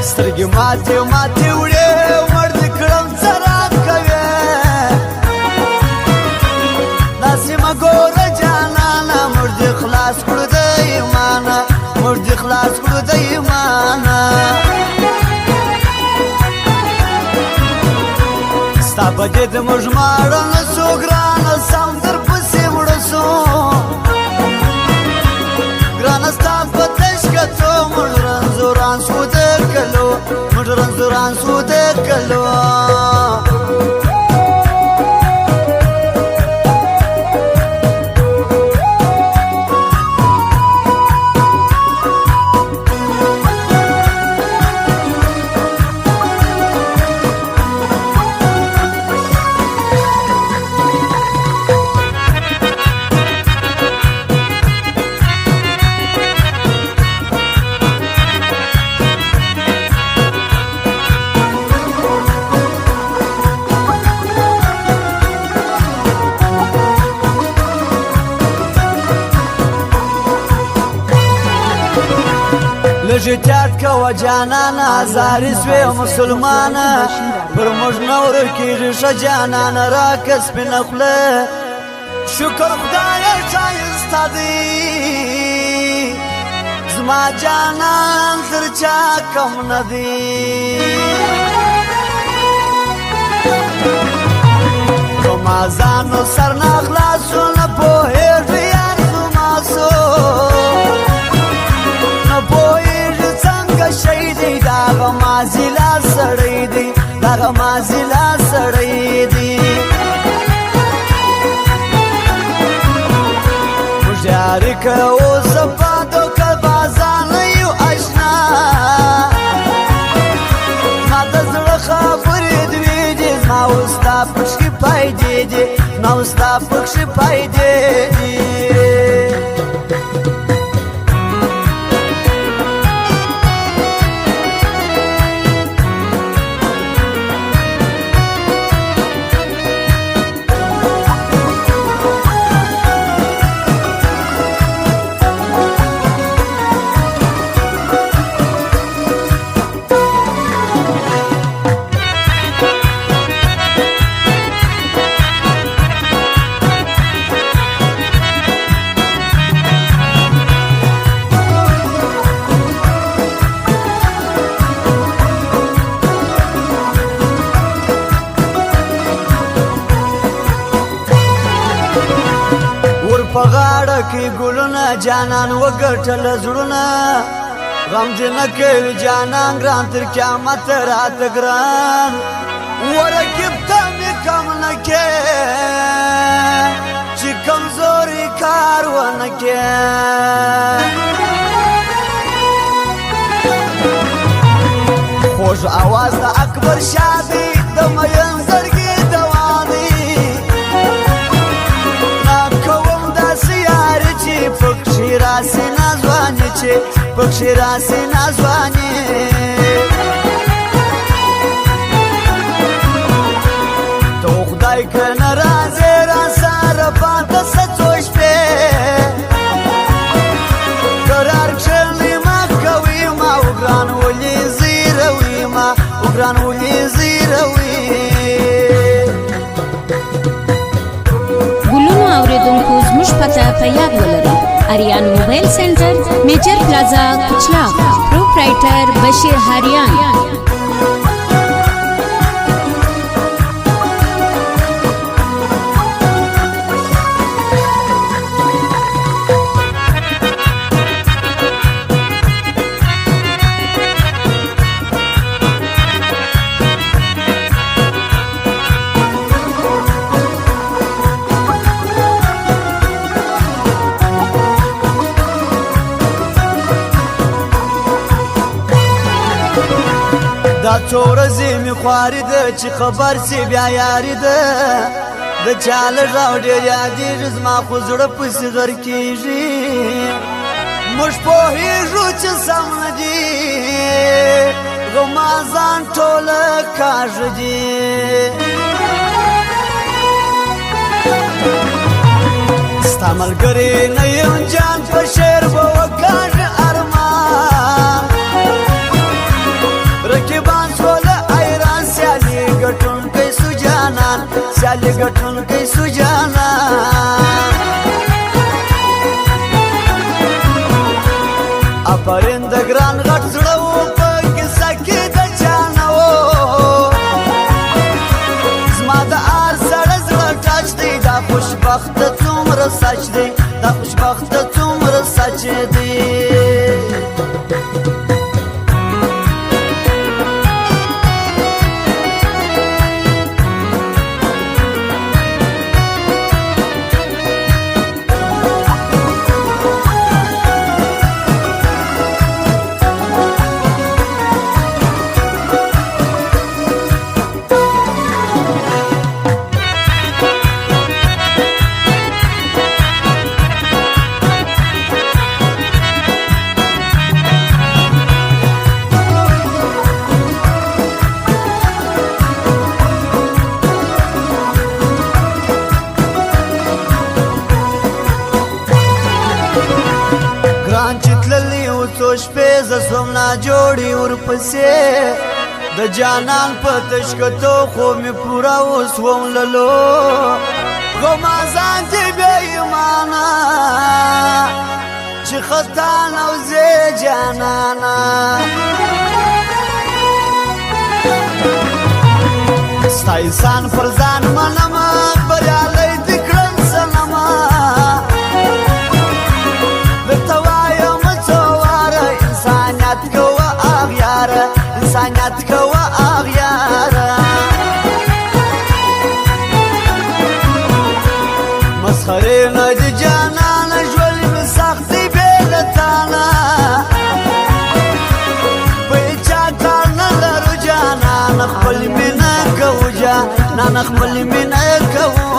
سترګې ماتې ماتې وړې مړ دې کړم څه راکوې داسې مه ګوره جانانه موږ دې خلاص کړو د ایمانه موږ دې خلاص کړو د ایمانه ستا په دې د موږ ماړه نه سو ګرانه سم درپسې مړه سو ګرانه ستا په تشکتو موږ رنځوران سو د کلو موږ رنځوران سو د کلو لږ احتیاط کوه جانانه ازارې سوې مسلمانه پر موږ نه ورکېږي ښه جانانه راکه سپینه خوله شکر خدایه ښایسته دی زما جانان تر چا کم نه دی که ما ځانو سر نه خلاصو نه پوهېږي یار زما سو نه پوهېږي څنګه شی دی دغه ماضي لا سړی دی دغه ماضي لا سړی دی موږ یاري کوو صفاتو که بازانه یو اشنا ما د زړه خبرې دوې دي زما اوس ستا پکښې پیدې دي زما اوس ستا پکښې پیدې دي په غاړه کې ګلونه جانان وګټل زړونه غم دې نه کوي جانان ګران تر قیامت راته ګران ورقیب ته مې کم نه کې چې کمزوري کار ونه کې خوږ اواز د اکبر شاه دی د مین زړګي دوا دی پکښې راسې نازوانې چې پکښې راسې نازوانې ته خدای که نه راځې راسره پاته څه څو شپې قرار کښېنئ ما کوي ما وګران ولې زیروي ما وګران ولې زیروي ګلونو اورېدونکو زموږ پته په یاد ولرئ Aryan mobile centre major plaza Kuchla proprietor Bashir Hariyan دا څو ورځې مې خواري ده چې خبر سي بیا یاري ده د چا له راو ډېر یادېږي زما خو زړه پسې غر کېږي موږ پوهېږو چې سم نه دي غمازان ټوله کاږه دي ستا ملګری نه یم جان په شعر به وکاږه ارمان رقیبان سوله ایران سیالي ګټونکی سو جانان سیالي ګټونکی سو جانان افرین د ګران غټ زړه و په کیسه کې د چا نه و زما د ار سړه زړه ټاچ دی دا خوشبخته څومره سچ دی دا خوشبخته څومره سچ دی څو شپې زه سوم ناجوړې ورپسې د جانان په تشکتو خو مې پوره وسوم للو غمازان دې بې ایمانه چې خطا نوځې جانانه ستا احسان پر ځان منمه بریالی دې کړم صنمه انسانیت کوه اغیاره مسخرې نه دي جانانه ژوند مې سخت دی بې له تانه په هېچا کار نه لرو جانانه خپل مینه کوو جانانه خپل مینه کوو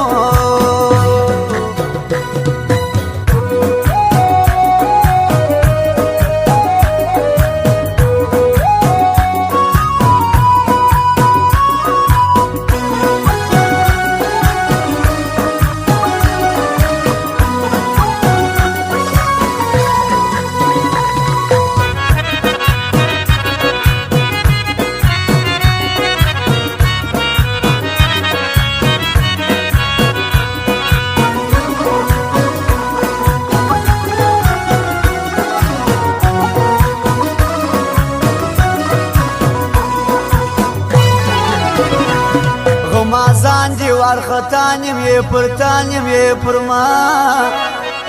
غمازان دی وارخطانیم یې پر تانیم یې پر ما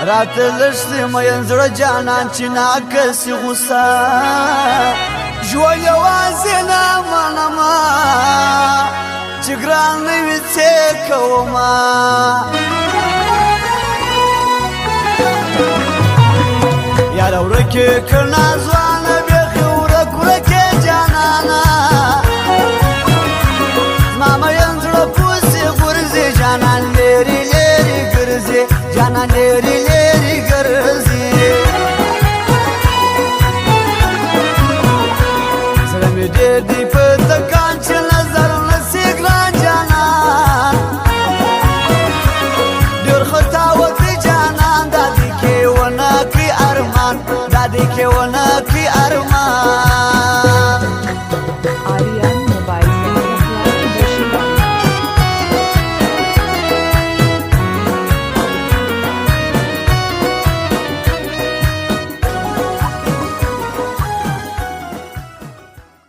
راته لږ مین زړه جانان چې ناکسي غوسه ژوند یوازې نه منمه چې ګران نه وي څه کومه یاره ورکې کړ نازوه